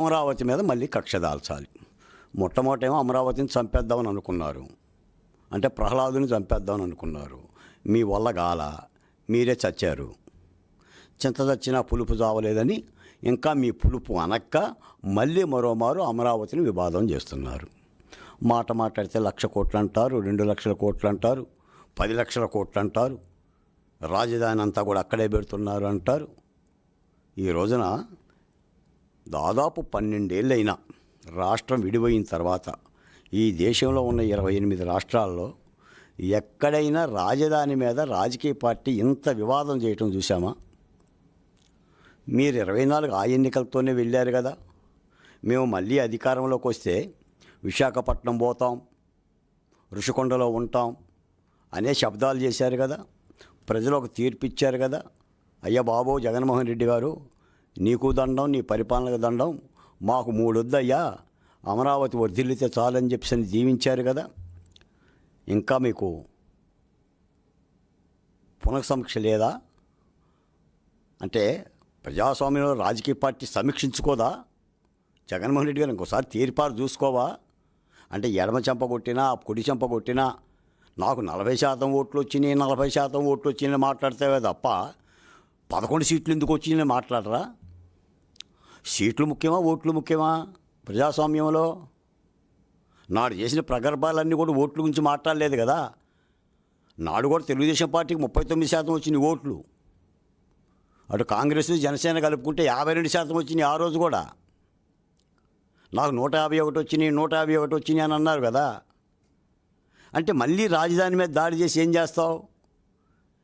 అమరావతి మీద మళ్ళీ కక్ష దాల్చాలి. మొట్టమొదటేమో అమరావతిని చంపేద్దామని అనుకున్నారు, అంటే ప్రహ్లాదుని చంపేద్దామని అనుకున్నారు. మీ వల్ల గాల, మీరే చచ్చారు. చింత చచ్చినా పులుపు చావలేదని ఇంకా మీ పులుపు అనక్క మళ్ళీ మరోమారు అమరావతిని వివాదం చేస్తున్నారు. మాట మాట్లాడితే 1,00,000 కోట్లు అంటారు, 2,00,000 కోట్లు అంటారు, 10,00,000 కోట్లు అంటారు, రాజధాని అంతా కూడా అక్కడే పెడుతున్నారు అంటారు. ఈ రోజున దాదాపు 12 ఏళ్ళైనా రాష్ట్రం విడిపోయిన తర్వాత ఈ దేశంలో ఉన్న 28 రాష్ట్రాల్లో ఎక్కడైనా రాజధాని మీద రాజకీయ పార్టీ ఇంత వివాదం చేయటం చూసామా? మీరు 24 ఆ ఎన్నికలతోనే వెళ్ళారు కదా. మేము మళ్ళీ అధికారంలోకి వస్తే విశాఖపట్నం పోతాం, ఋషికొండలో ఉంటాం అనే శబ్దాలు చేశారు కదా. ప్రజలకు తీర్పు ఇచ్చారు కదా. అయ్యా బాబు జగన్మోహన్ రెడ్డి గారు, నీకు దండం, నీ పరిపాలనకు దండం, మాకు 3 వద్దయ్యా, అమరావతి వర్ధిల్లితే చాలని చెప్పి దీవించారు కదా. ఇంకా మీకు పునఃసమీక్ష లేదా? అంటే ప్రజాస్వామ్యంలో రాజకీయ పార్టీ సమీక్షించుకోదా? జగన్మోహన్ రెడ్డి గారు ఇంకోసారి తీర్పారు చూసుకోవా? అంటే ఎడమ చెంప కొట్టినా కుడి చెంప కొట్టినా నాకు 40% ఓట్లు వచ్చినాయి, 40% ఓట్లు వచ్చినాయి మాట్లాడతావే తప్ప 11 సీట్లు ఎందుకు వచ్చినాయి మాట్లాడరా? సీట్లు ముఖ్యమా, ఓట్లు ముఖ్యమా ప్రజాస్వామ్యంలో? నాడు చేసిన ప్రగల్భాలన్నీ కూడా ఓట్ల గురించి మాట్లాడలేదు కదా. నాడు కూడా తెలుగుదేశం పార్టీకి 39% వచ్చినాయి ఓట్లు, అటు కాంగ్రెస్ జనసేన కలుపుకుంటే 52% వచ్చినాయి ఆ రోజు కూడా. నాకు 151 వచ్చినాయి, 151 వచ్చినాయి అని అన్నారు కదా. అంటే మళ్ళీ రాజధాని మీద దాడి చేసి ఏం చేస్తావు?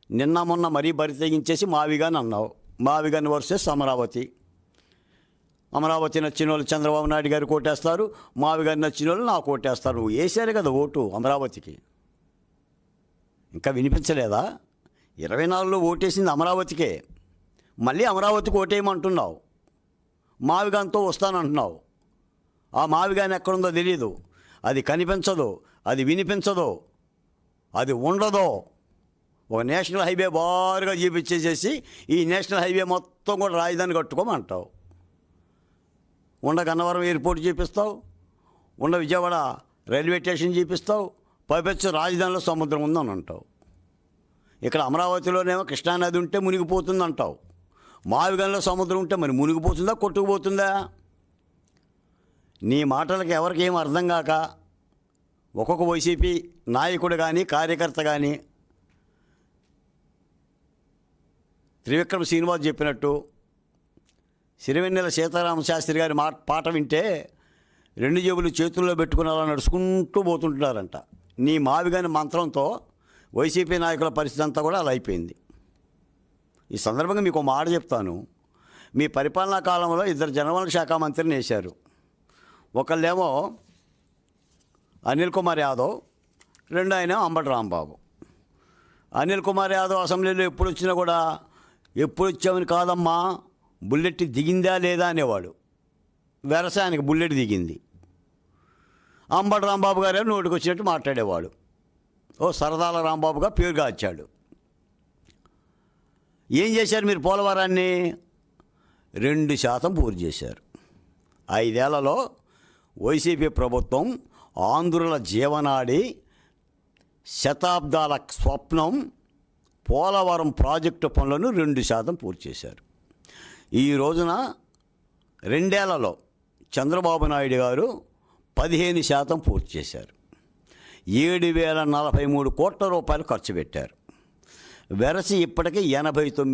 నిన్న మొన్న మరీ బరి తెగించేసి మావిగాని అన్నావు. మావిగాని వర్సెస్ అమరావతి. అమరావతి నచ్చిన వాళ్ళు చంద్రబాబు నాయుడు గారు కోటేస్తారు, మావిగాని నచ్చిన వాళ్ళు నాకు కోటేస్తారు. నువ్వు వేసారు కదా ఓటు అమరావతికి. ఇంకా వినిపించలేదా? 24లో ఓటేసింది అమరావతికే, మళ్ళీ అమరావతికి ఓటేయమంటున్నావు. మావిగానితో వస్తానంటున్నావు. ఆ మావిగాని ఎక్కడుందో తెలియదు, అది కనిపించదు, అది వినిపించదు, అది ఉండదు. ఒక నేషనల్ హైవే బారుగా చూపించేసేసి ఈ నేషనల్ హైవే మొత్తం కూడా రాజధాని కట్టుకోమంటావు. ఉండ గన్నవరం ఎయిర్పోర్ట్ చూపిస్తావు, ఉండ విజయవాడ రైల్వే స్టేషన్ చూపిస్తావు, పైపెచ్చు రాజధానిలో సముద్రం ఉందని అంటావు. ఇక్కడ అమరావతిలోనేమో కృష్ణానది ఉంటే మునిగిపోతుంది అంటావు. మావిగంలో సముద్రం ఉంటే మరి మునిగిపోతుందా, కొట్టుకుపోతుందా? నీ మాటలకు ఎవరికేం అర్థం కాక ఒక్కొక్క వైసీపీ నాయకుడు కానీ కార్యకర్త కానీ త్రివిక్రమ శ్రీనివాస్ చెప్పినట్టు సిరివెన్నెల సీతారామ శాస్త్రి గారి పాట వింటే 2 జేబులు చేతుల్లో పెట్టుకుని అలా నడుచుకుంటూ పోతుంటున్నారంట. నీ మావిగాని మంత్రంతో వైసీపీ నాయకుల పరిస్థితి అంతా కూడా అలా అయిపోయింది. ఈ సందర్భంగా మీకు మాట చెప్తాను. మీ పరిపాలనా కాలంలో 2 జనవనరుల శాఖ మంత్రిని వేశారు. ఒకళ్ళేమో అనిల్ కుమార్ యాదవ్, రెండో ఆయన అంబటి రాంబాబు. అనిల్ కుమార్ యాదవ్ అసెంబ్లీలో ఎప్పుడు వచ్చినా కూడా ఎప్పుడు వచ్చామని కాదమ్మా, బుల్లెట్ దిగిందా లేదా అనేవాడు. వెరస ఆయనకి బుల్లెట్ దిగింది. అంబటి రాంబాబు గారే నోటికి వచ్చినట్టు మాట్లాడేవాడు. ఓ సరదాల రాంబాబుగా పేరుగా వచ్చాడు. ఏం చేశారు మీరు? పోలవరాన్ని 2% పూర్తి చేశారు. 5 ఏళ్లలో వైసీపీ ప్రభుత్వం ఆంధ్రుల జీవనాడి, శతాబ్దాల స్వప్నం పోలవరం ప్రాజెక్టు పనులను 2% పూర్తి చేశారు. ఈ రోజున 2 ఏళ్లలో చంద్రబాబు నాయుడు గారు 15% పూర్తి చేశారు. 7,043 కోట్ల రూపాయలు ఖర్చు పెట్టారు. వెరసి ఇప్పటికీ 89